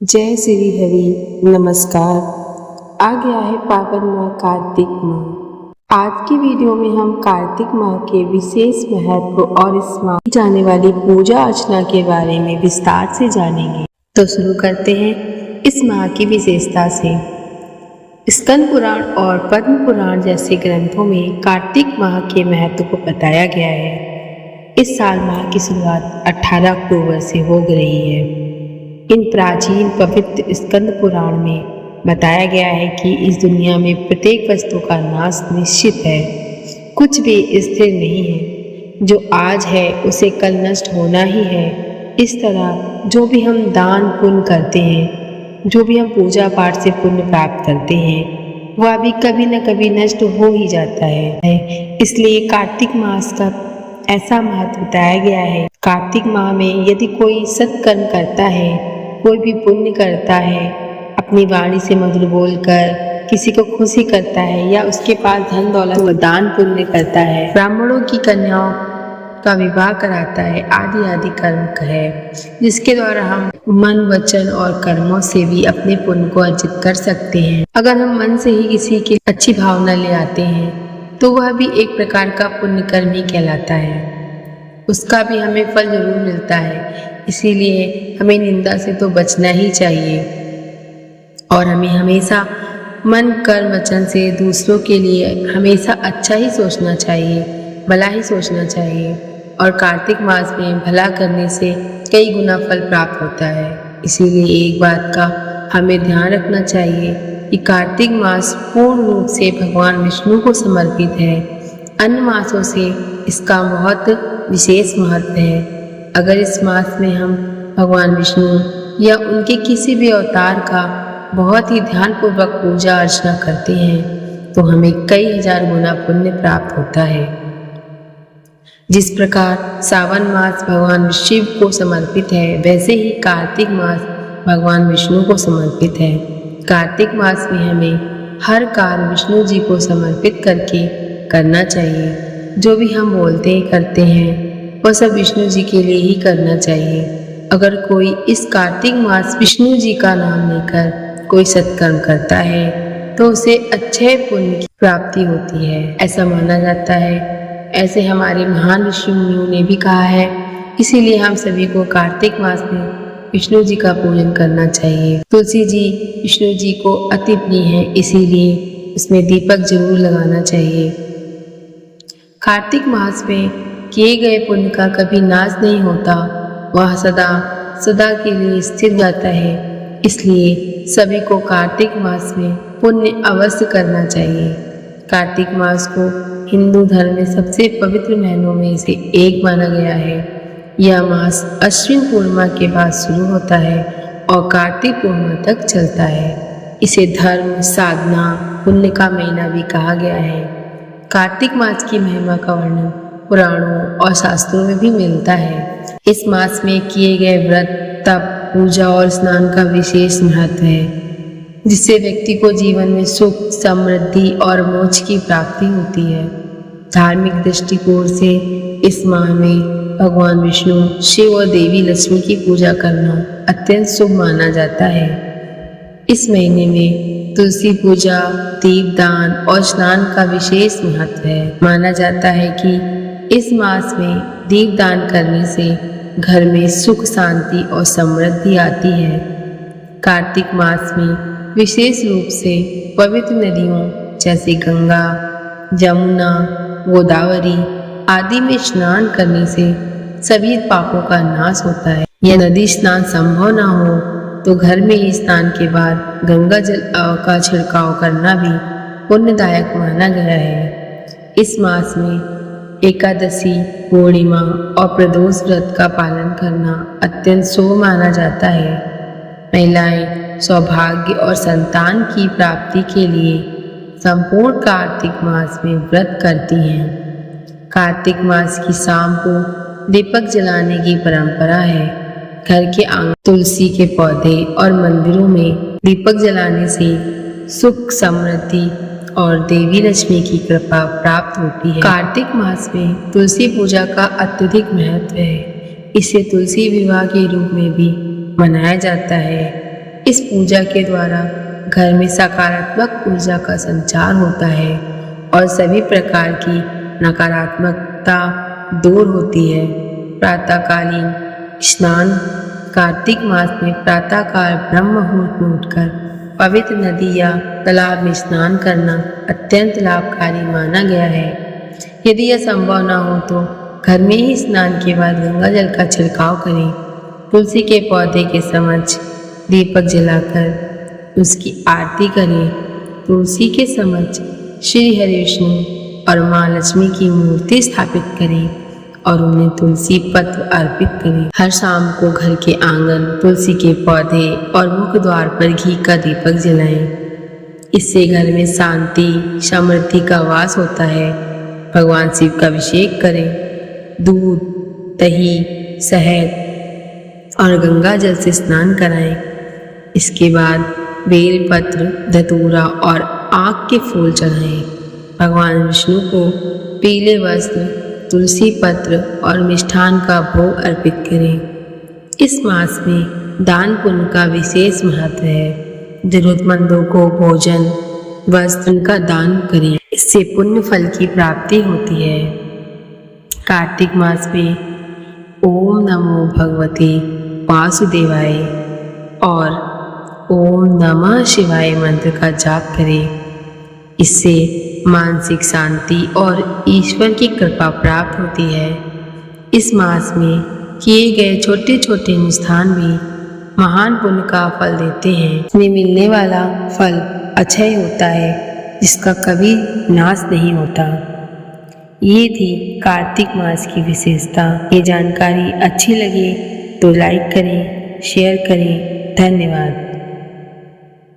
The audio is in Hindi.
जय श्री हरि नमस्कार। आ गया है पावन माह कार्तिक माह। आज की वीडियो में हम कार्तिक माह के विशेष महत्व और इस माह की जाने वाली पूजा अर्चना के बारे में विस्तार से जानेंगे। तो शुरू करते हैं इस माह की विशेषता से। स्कंद पुराण और पद्म पुराण जैसे ग्रंथों में कार्तिक माह के महत्व को बताया गया है। इस साल माह की शुरुआत 18 अक्टूबर से हो रही है। इन प्राचीन पवित्र स्कंद पुराण में बताया गया है कि इस दुनिया में प्रत्येक वस्तु का नाश निश्चित है। कुछ भी स्थिर नहीं है। जो आज है उसे कल नष्ट होना ही है। इस तरह जो भी हम दान पुण्य करते हैं, जो भी हम पूजा पाठ से पुण्य प्राप्त करते हैं, वह भी कभी न कभी नष्ट हो ही जाता है। इसलिए कार्तिक मास का ऐसा महत्व बताया गया है। कार्तिक माह में यदि कोई सत्कर्म करता है, कोई भी पुण्य करता है, अपनी वाणी से मधुर बोलकर किसी को खुशी करता है या उसके पास धन दौलत वो दान पुण्य करता है, ब्राह्मणों की कन्याओं का विवाह कराता है, आदि आदि कर्म है, जिसके द्वारा हम मन वचन और कर्मों से भी अपने पुण्य को अर्जित कर सकते हैं। अगर हम मन से ही किसी की अच्छी भावना ले आते हैं तो वह भी एक प्रकार का पुण्य कर्म ही कहलाता है। उसका भी हमें फल जरूर मिलता है। इसीलिए हमें निंदा से तो बचना ही चाहिए और हमें हमेशा मन कर्म वचन से दूसरों के लिए हमेशा अच्छा ही सोचना चाहिए, भला ही सोचना चाहिए। और कार्तिक मास में भला करने से कई गुना फल प्राप्त होता है। इसीलिए एक बात का हमें ध्यान रखना चाहिए कि कार्तिक मास पूर्ण रूप से भगवान विष्णु को समर्पित है। अन्य मासों से इसका बहुत विशेष महत्व है। अगर इस मास में हम भगवान विष्णु या उनके किसी भी अवतार का बहुत ही ध्यानपूर्वक पूजा अर्चना करते हैं तो हमें कई हजार गुना पुण्य प्राप्त होता है। जिस प्रकार सावन मास भगवान शिव को समर्पित है, वैसे ही कार्तिक मास भगवान विष्णु को समर्पित है। कार्तिक मास में हमें हर कार्य विष्णु जी को समर्पित करके करना चाहिए। जो भी हम बोलते करते हैं वह सब विष्णु जी के लिए ही करना चाहिए। अगर कोई इस कार्तिक मास विष्णु जी का नाम लेकर कोई सत्कर्म करता है तो उसे अच्छे पुण्य की प्राप्ति होती है, ऐसा माना जाता है। ऐसे हमारे महान ऋषि मुनियों ने भी कहा है। इसीलिए हम सभी को कार्तिक मास में विष्णु जी का पूजन करना चाहिए। तुलसी जी विष्णु जी को अति प्रिय है, इसीलिए उसमें दीपक जरूर लगाना चाहिए। कार्तिक मास में किए गए पुण्य का कभी नाश नहीं होता, वह सदा सदा के लिए स्थिर जाता है। इसलिए सभी को कार्तिक मास में पुण्य अवश्य करना चाहिए। कार्तिक मास को हिंदू धर्म में सबसे पवित्र महीनों में से एक माना गया है। यह मास अश्विन पूर्णिमा के बाद शुरू होता है और कार्तिक पूर्णिमा तक चलता है। इसे धर्म, साधना, पुण्य का महीना भी कहा गया है। कार्तिक मास की महिमा का वर्णन पुराणों और शास्त्रों में भी मिलता है। इस मास में किए गए व्रत, तप, पूजा और स्नान का विशेष महत्व है, जिससे व्यक्ति को जीवन में सुख, समृद्धि और मोक्ष की प्राप्ति होती है। धार्मिक दृष्टिकोण से इस माह में भगवान विष्णु, शिव और देवी लक्ष्मी की पूजा करना अत्यंत शुभ माना जाता है। इस महीने में तुलसी पूजा, दीपदान और स्नान का विशेष महत्व है। माना जाता है कि इस मास में दीपदान करने से घर में सुख, शांति और समृद्धि आती है। कार्तिक मास में विशेष रूप से पवित्र नदियों जैसे गंगा, जमुना, गोदावरी आदि में स्नान करने से सभी पापों का नाश होता है। यह नदी स्नान संभव न हो तो घर में ही स्नान के बाद गंगा जल का छिड़काव करना भी पुण्यदायक माना गया है। इस मास में एकादशी, पूर्णिमा और प्रदोष व्रत का पालन करना अत्यंत शुभ माना जाता है। महिलाएं सौभाग्य और संतान की प्राप्ति के लिए संपूर्ण कार्तिक मास में व्रत करती हैं। कार्तिक मास की शाम को दीपक जलाने की परंपरा है। घर के आंगन तुलसी के पौधे और मंदिरों में दीपक जलाने से सुख, समृद्धि और देवी लक्ष्मी की कृपा प्राप्त होती है। कार्तिक मास में तुलसी पूजा का अत्यधिक महत्व है। इसे तुलसी विवाह के रूप में भी मनाया जाता है। इस पूजा के द्वारा घर में सकारात्मक ऊर्जा का संचार होता है और सभी प्रकार की नकारात्मकता दूर होती है। प्रातःकालीन स्नान। कार्तिक मास में प्रातःकाल ब्रह्म मुहूर्त में उठकर पवित्र नदी या तालाब में स्नान करना अत्यंत लाभकारी माना गया है। यदि यह संभव न हो तो घर में ही स्नान के बाद गंगा जल का छिड़काव करें। तुलसी के पौधे के समक्ष दीपक जलाकर उसकी आरती करें। तुलसी के समक्ष श्री हरि विष्णु और माँ लक्ष्मी की मूर्ति स्थापित करें और उन्हें तुलसी पत्र अर्पित करें। हर शाम को घर के आंगन, तुलसी के पौधे और मुख्य द्वार पर घी का दीपक जलाएं। इससे घर में शांति, समृद्धि का वास होता है। भगवान शिव का अभिषेक करें। दूध, दही, शहद और गंगा जल से स्नान कराएं। इसके बाद बेल पत्र, धतूरा और आक के फूल चढ़ाएं। भगवान विष्णु को पीले वस्त्र, तुलसी पत्र और मिष्ठान का भोग अर्पित करें। इस मास में दान पुण्य का विशेष महत्व है। जरूरतमंदों को भोजन, वस्त्र का दान करें। इससे पुण्य फल की प्राप्ति होती है। कार्तिक मास में ओम नमो भगवते वासुदेवाय और ओम नमः शिवाय मंत्र का जाप करें। इससे मानसिक शांति और ईश्वर की कृपा प्राप्त होती है। इस मास में किए गए छोटे छोटे अनुष्ठान भी महान पुण्य का फल देते हैं। इसमें मिलने वाला फल अक्षय होता है, जिसका कभी नाश नहीं होता। ये थी कार्तिक मास की विशेषता। ये जानकारी अच्छी लगे तो लाइक करें, शेयर करें। धन्यवाद।